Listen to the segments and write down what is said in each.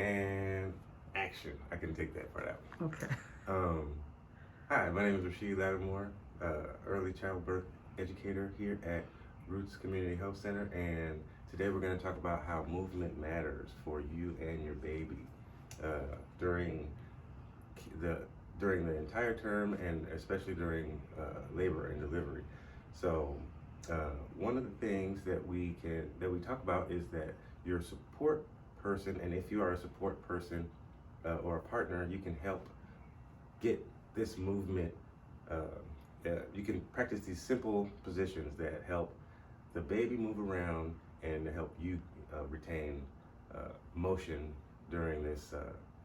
And action. I can take that part out. Okay. Um, Hi, my name is Rashid Lattimore, early childbirth educator here at Roots Community Health Center, and today we're going to talk about how movement matters for you and your baby uh, during the during the entire term, and especially during labor and delivery. So, one of the things that we talk about is that your support person, and if you are a support person or a partner, you can help get this movement. You can practice these simple positions that help the baby move around and to help you retain motion during this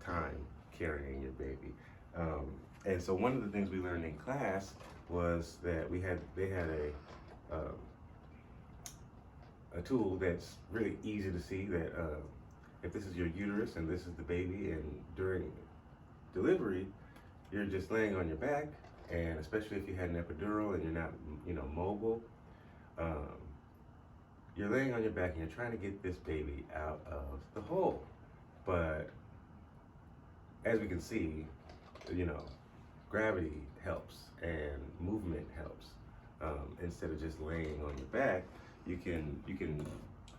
time carrying your baby. Um, and so one of the things we learned in class was that they had a tool that's really easy to see that if this is your uterus and this is the baby, and during delivery you're just laying on your back, and especially if you had an epidural and you're not, mobile, um, you're laying on your back and you're trying to get this baby out of the hole. But as we can see, you know, gravity helps and movement helps. Instead of just laying on your back, you can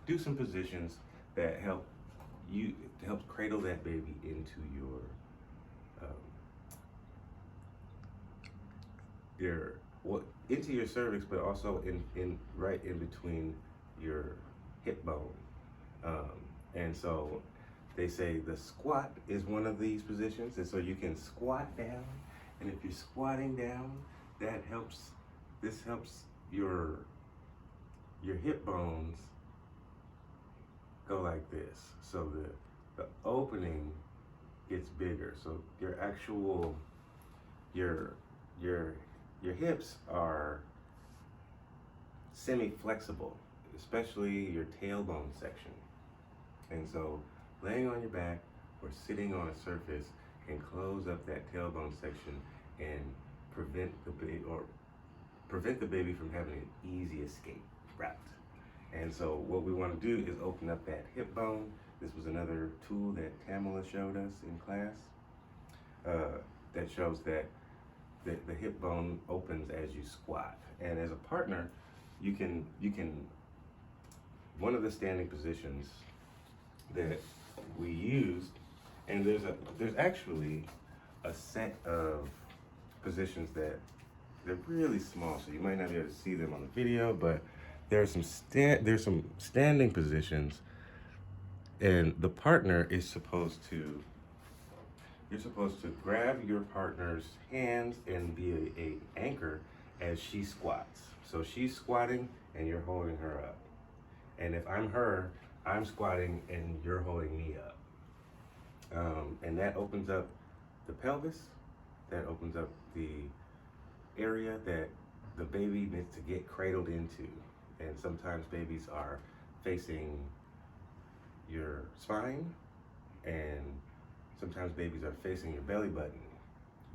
do some positions that help cradle that baby into um, into your cervix, but also in right in between your hip bone. Um, and so they say the squat is one of these positions, and so you can squat down. And if you're squatting down, that helps. This helps your hip bones go like this, so the opening gets bigger. So your your your hips are semi-flexible, especially your tailbone section. And so laying on your back or sitting on a surface can close up that tailbone section and prevent the baby from having an easy escape route. And so what we want to do is open up that hip bone. This was another tool that Tamala showed us in class that shows that the hip bone opens as you squat. And as a partner, you can one of the standing positions that we used, and there's actually a set of positions that they're really small, so you might not be able to see them on the video, but there's some standing positions, and the partner is supposed to you're supposed to grab your partner's hands and be a anchor as she squats. So she's squatting and you're holding her up. And if I'm her, I'm squatting and you're holding me up. And that opens up the pelvis, that opens up the area that the baby needs to get cradled into. And sometimes babies are facing your spine, and sometimes babies are facing your belly button.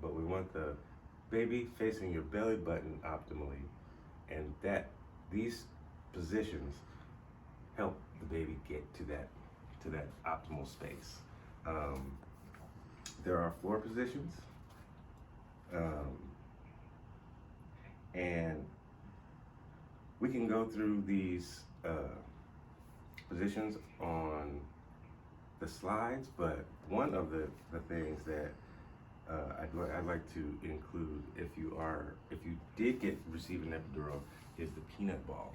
But we want the baby facing your belly button optimally, and these positions help the baby get to that optimal space. There are floor positions, and we can go through these positions on the slides, but one of the things that I'd like to include, if you did receive an epidural, is the peanut ball.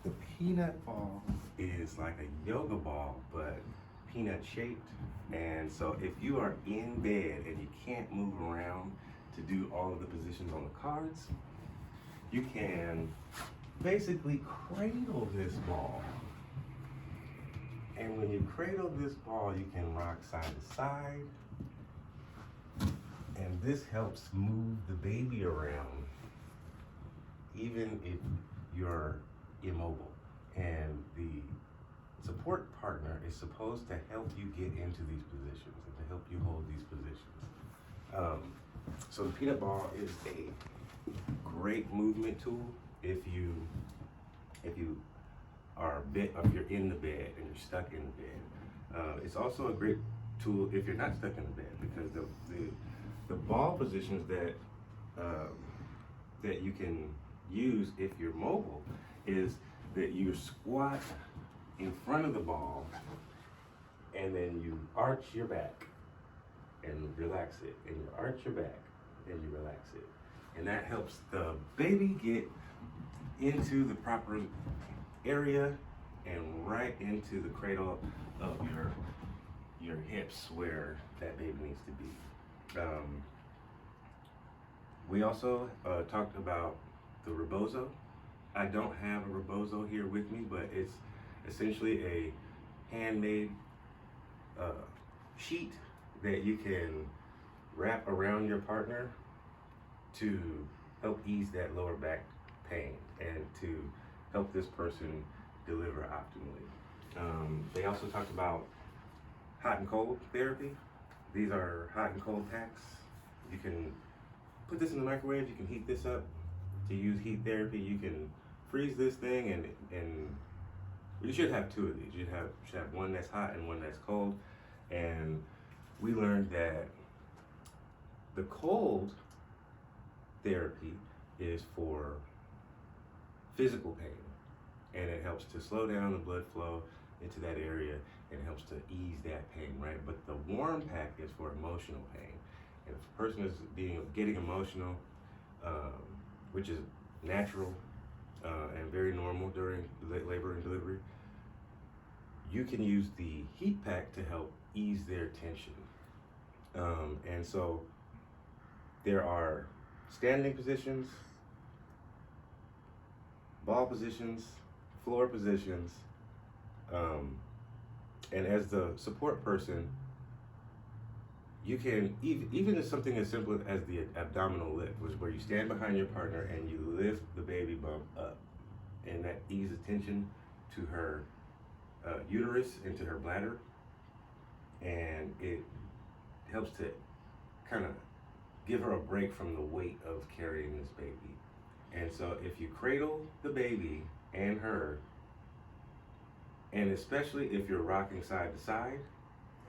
The peanut ball is like a yoga ball, but peanut shaped. And so if you are in bed and you can't move around to do all of the positions on the cards, you can basically cradle this ball. And when you cradle this ball, you can rock side to side. And this helps move the baby around, even if you're immobile. And the support partner is supposed to help you get into these positions and to help you hold these positions. So the peanut ball is a great movement tool if you are bed, if you're in the bed and you're stuck in the bed. It's also a great tool if you're not stuck in the bed, because the ball positions that you can use if you're mobile is that you squat in front of the ball and then you arch your back and relax it, and you arch your back and you relax it, and that helps the baby get into the proper area and right into the cradle of your hips where that baby needs to be. We also talked about the rebozo. I don't have a rebozo here with me, but it's essentially a handmade sheet that you can wrap around your partner to help ease that lower back pain and to help this person deliver optimally. They also talked about hot and cold therapy. These are hot and cold packs. You can put this in the microwave, you can heat this up. To use heat therapy, you can freeze this thing, and you should have two of these. You should have one that's hot and one that's cold. And we learned that the cold therapy is for physical pain, and it helps to slow down the blood flow into that area and it helps to ease that pain, right? But the warm pack is for emotional pain. And if a person is getting emotional, which is natural and very normal during labor and delivery, you can use the heat pack to help ease their tension. And so there are standing positions, ball positions, floor positions, and as the support person, you can, even as something as simple as the abdominal lift, which is where you stand behind your partner and you lift the baby bump up, and that eases tension to her uterus and to her bladder, and it helps to kind of give her a break from the weight of carrying this baby. And so if you cradle the baby and her, and especially if you're rocking side to side,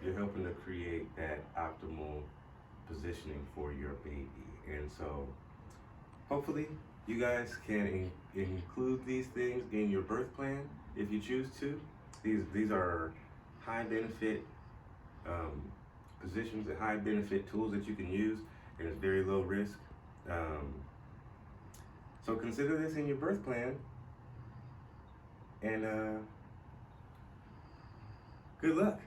you're helping to create that optimal positioning for your baby. And so hopefully you guys can include these things in your birth plan if you choose to. These are high benefit positions and high benefit tools that you can use, and it's very low risk. So consider this in your birth plan, and good luck.